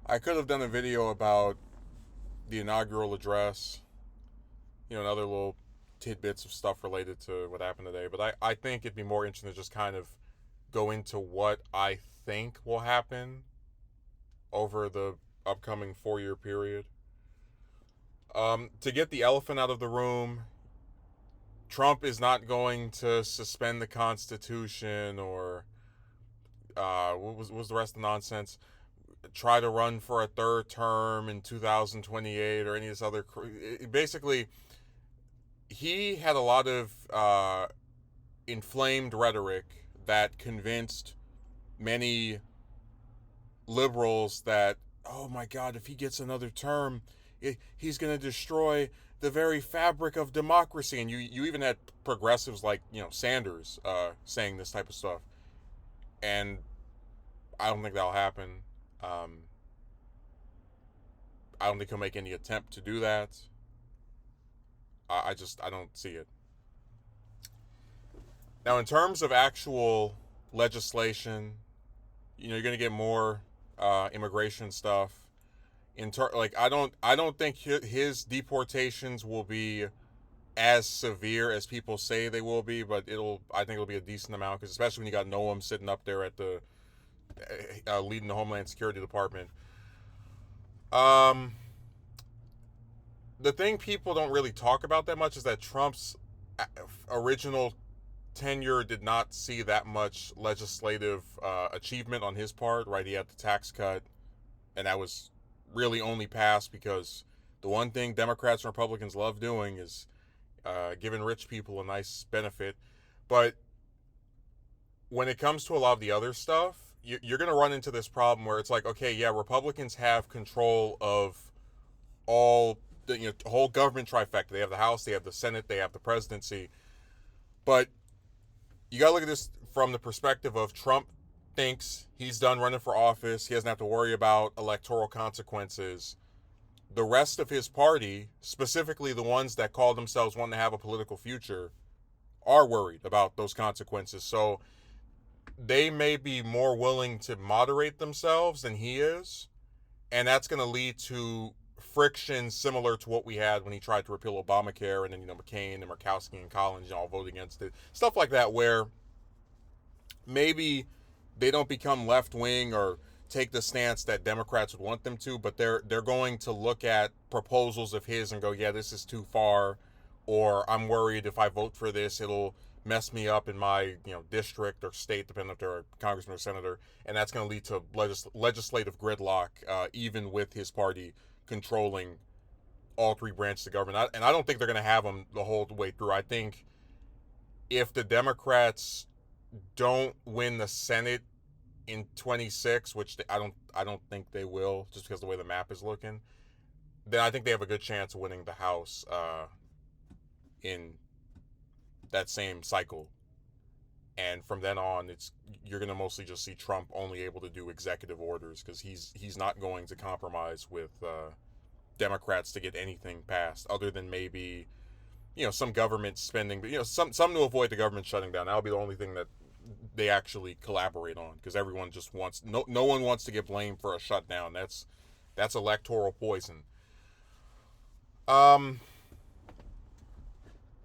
I could have done a video about the inaugural address, and other little tidbits of stuff related to what happened today. But I think it'd be more interesting to just kind of go into what I think will happen over the upcoming 4 year period. To get the elephant out of the room, Trump is not going to suspend the Constitution or what was the rest of the nonsense? Try to run for a third term in 2028 or any of this other. Basically, he had a lot of inflamed rhetoric that convinced many liberals that, oh my God, if he gets another term, he's going to destroy the very fabric of democracy. And you even had progressives like Sanders saying this type of stuff, and I don't think that'll happen. Um, I don't think he'll make any attempt to do that. I don't see it. Now, in terms of actual legislation, you're going to get more immigration stuff. Like I don't think his deportations will be as severe as people say they will be, but I think it'll be a decent amount, because especially when you got Noam sitting up there at the leading the Homeland Security Department. Um, the thing people don't really talk about that much is that Trump's original tenure did not see that much legislative achievement on his part. Right, he had the tax cut, and that was really only passed because the one thing Democrats and Republicans love doing is giving rich people a nice benefit. But when it comes to a lot of the other stuff, you're going to run into this problem where it's like, okay, yeah, Republicans have control of all the whole government trifecta. They have the House, they have the Senate, they have the presidency. But you got to look at this from the perspective of Trump thinks he's done running for office. He doesn't have to worry about electoral consequences. The rest of his party, specifically the ones that call themselves wanting to have a political future, are worried about those consequences. So they may be more willing to moderate themselves than he is. And that's going to lead to friction similar to what we had when he tried to repeal Obamacare, and then McCain and Murkowski and Collins all voted against it. Stuff like that, where maybe they don't become left wing or take the stance that Democrats would want them to, but they're going to look at proposals of his and go, yeah, this is too far, or I'm worried if I vote for this, it'll mess me up in my district or state, depending if they're a congressman or senator, and that's going to lead to legislative gridlock, even with his party controlling all three branches of government. And I don't think they're going to have them the whole way through. I think if the Democrats don't win the Senate in 26, which I don't think they will, just because of the way the map is looking, then I think they have a good chance of winning the House in that same cycle. And from then on, you're going to mostly just see Trump only able to do executive orders, because he's not going to compromise with Democrats to get anything passed, other than maybe some government spending, but some to avoid the government shutting down. That'll be the only thing that they actually collaborate on, because everyone just wants no one wants to get blamed for a shutdown. That's electoral poison. Um,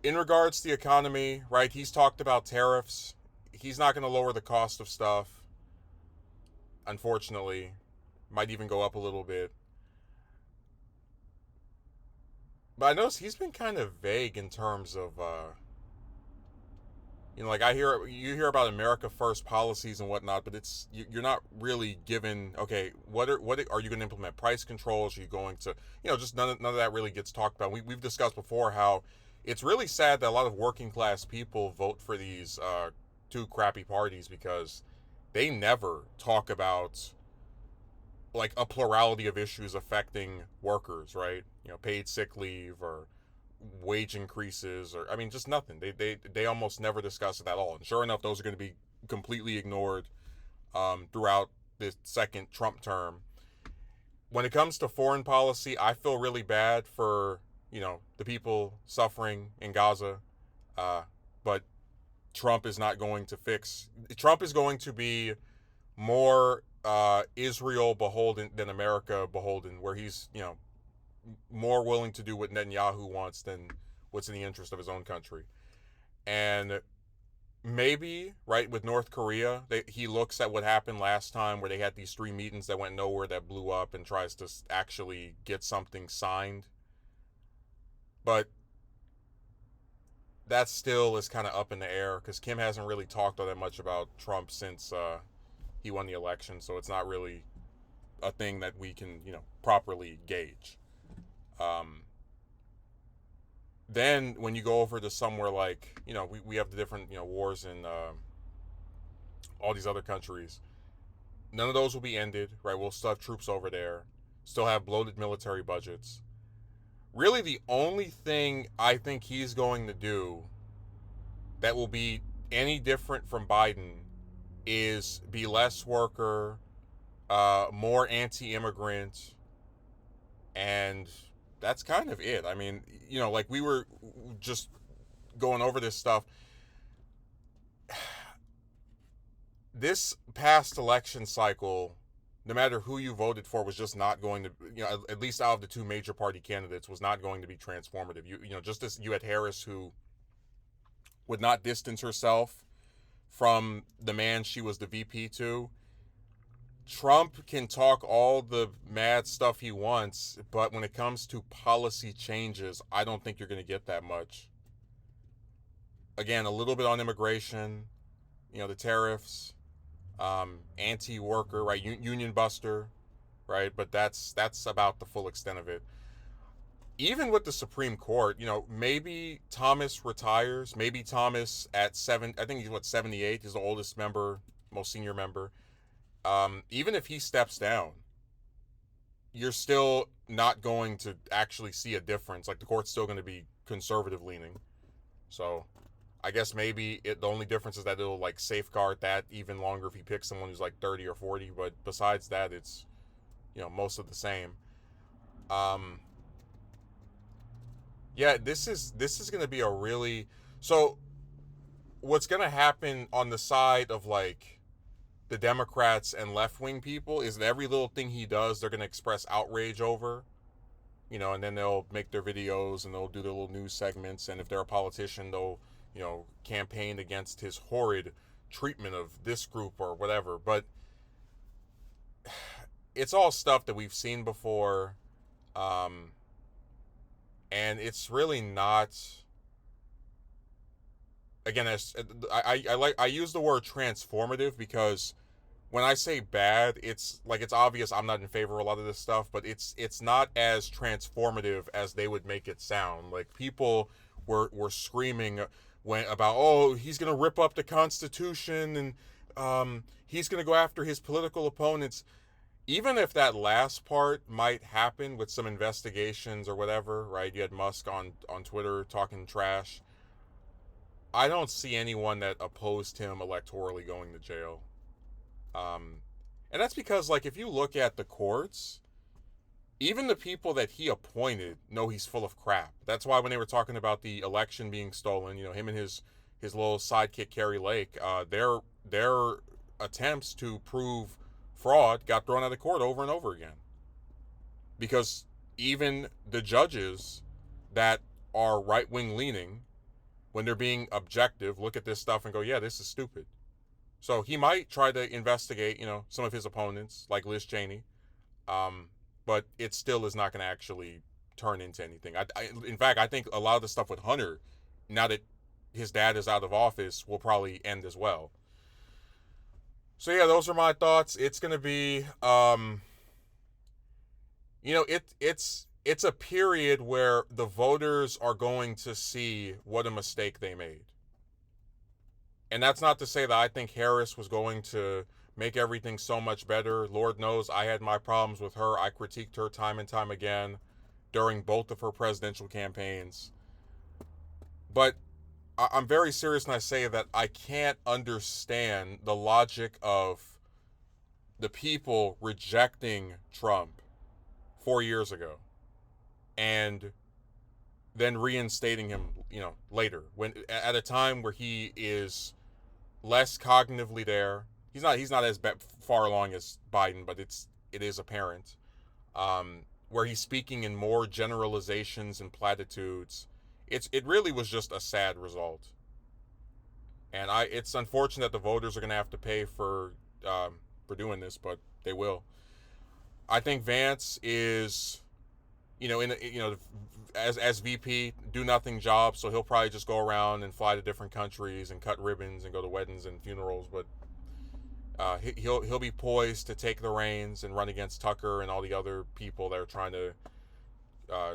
in regards to the economy, right? He's talked about tariffs. He's not going to lower the cost of stuff. Unfortunately, might even go up a little bit. But I noticed he's been kind of vague in terms of like you hear about America First policies and whatnot, but you're not really given, okay, what are you going to implement? Price controls? Are you going to just none of that really gets talked about. We've discussed before how it's really sad that a lot of working class people vote for these two crappy parties, because they never talk about like a plurality of issues affecting workers, right? Paid sick leave or wage increases, or I mean, just nothing. They almost never discuss it at all. And sure enough, those are going to be completely ignored throughout the second Trump term. When it comes to foreign policy, I feel really bad for the people suffering in Gaza, but Trump is not going to fix. Trump is going to be more Israel beholden than America beholden, where he's, more willing to do what Netanyahu wants than what's in the interest of his own country. And maybe, right, with North Korea, he looks at what happened last time where they had these 3 meetings that went nowhere, that blew up, and tries to actually get something signed. But that still is kind of up in the air because Kim hasn't really talked all that much about Trump since he won the election. So it's not really a thing that we can, properly gauge. Then when you go over to somewhere like, we have the different, wars in all these other countries. None of those will be ended, right? We'll still have troops over there, still have bloated military budgets. Really, the only thing I think he's going to do that will be any different from Biden is be less worker, more anti-immigrant, and that's kind of it. I mean, like we were just going over this stuff. This past election cycle, no matter who you voted for, was just not going to, at least out of the 2 major party candidates, was not going to be transformative. Just as you had Harris, who would not distance herself from the man she was the VP to. Trump can talk all the mad stuff he wants, but when it comes to policy changes, I don't think you're going to get that much. Again, a little bit on immigration, the tariffs, anti-worker, right, union buster, right, but that's about the full extent of it. Even with the Supreme Court, maybe Thomas retires, maybe Thomas at I think he's 78, he's the oldest member, most senior member. Even if he steps down, you're still not going to actually see a difference. Like, the court's still going to be conservative leaning. So I guess maybe the only difference is that it'll like safeguard that even longer if he picks someone who's like 30 or 40. But besides that, it's, most of the same. Yeah, this is going to be a really, so what's going to happen on the side of like the Democrats and left-wing people is that every little thing he does, they're going to express outrage over, and then they'll make their videos and they'll do their little news segments. And if they're a politician, they'll, campaign against his horrid treatment of this group or whatever. But it's all stuff that we've seen before. And it's really not, again, I use the word transformative because when I say bad, it's like, it's obvious I'm not in favor of a lot of this stuff, but it's not as transformative as they would make it sound. Like, people were screaming about, oh, he's going to rip up the Constitution and he's going to go after his political opponents. Even if that last part might happen with some investigations or whatever, right? You had Musk on Twitter talking trash. I don't see anyone that opposed him electorally going to jail. And that's because, like, if you look at the courts, even the people that he appointed know he's full of crap. That's why when they were talking about the election being stolen, him and his little sidekick, Kerry Lake, their attempts to prove fraud got thrown out of court over and over again. Because even the judges that are right-wing leaning, when they're being objective, look at this stuff and go, yeah, this is stupid. So he might try to investigate, some of his opponents, like Liz Cheney, but it still is not going to actually turn into anything. In fact, I think a lot of the stuff with Hunter, now that his dad is out of office, will probably end as well. So yeah, those are my thoughts. It's going to be, it's a period where the voters are going to see what a mistake they made. And that's not to say that I think Harris was going to make everything so much better. Lord knows I had my problems with her. I critiqued her time and time again during both of her presidential campaigns. But I'm very serious when I say that I can't understand the logic of the people rejecting Trump 4 years ago and then reinstating him, later, when at a time where he is less cognitively there. he's not as far along as Biden, but it is apparent. Where he's speaking in more generalizations and platitudes. It really was just a sad result, and it's unfortunate that the voters are going to have to pay for doing this, but they will. I think Vance is, as VP, do nothing job, so he'll probably just go around and fly to different countries and cut ribbons and go to weddings and funerals. But he'll be poised to take the reins and run against Tucker and all the other people that are trying to uh,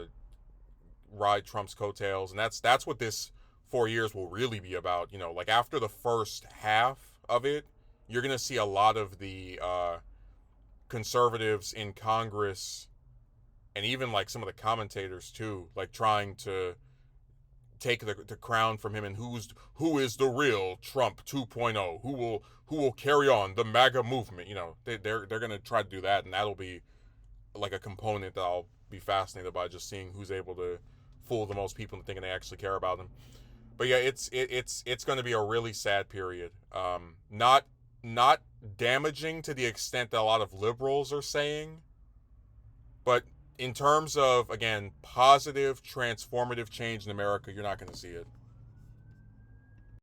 ride Trump's coattails, and that's what this 4 years will really be about. Like after the first half of it, you're gonna see a lot of the conservatives in Congress and even like some of the commentators too, like trying to take the crown from him and who is the real Trump 2.0, who will carry on the MAGA movement. They're gonna try to do that, and that'll be like a component that I'll be fascinated by, just seeing who's able to fool the most people into thinking they actually care about them. But yeah, it's going to be a really sad period. Not damaging to the extent that a lot of liberals are saying, but in terms of, again, positive transformative change in America, you're not going to see it.